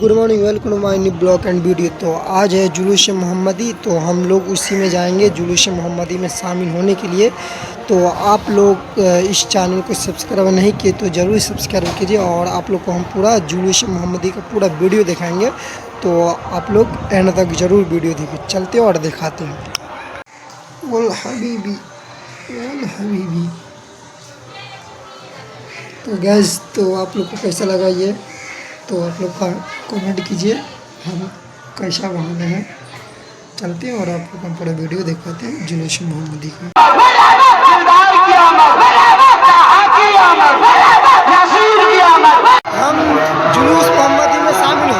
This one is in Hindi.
Good morning, welcome my new blog and video. तो आज है जुलूस मोहम्मदी, तो हम लोग उसी में जाएंगे जुलूस मोहम्मदी में शामिल होने के लिए। तो आप लोग इस चैनल को सब्सक्राइब नहीं किए तो ज़रूर सब्सक्राइब कीजिए, और आप लोग को हम पूरा जुलूस मोहम्मदी का पूरा वीडियो दिखाएंगे। तो आप लोग एंड तक ज़रूर वीडियो देखिए। चलते हैं और दिखाते हैं। वल हबीबी वल हबीबी। तो गैस, तो आप लोग को कैसा लगा ये, तो आप लोग का कमेंट कीजिए हम कैसा बहाने हैं। चलते हैं और आप लोग हम पूरा वीडियो दिखाते हैं जुलूस मोहम्मदी का। हम जुलूस मोहम्मदी में शामिल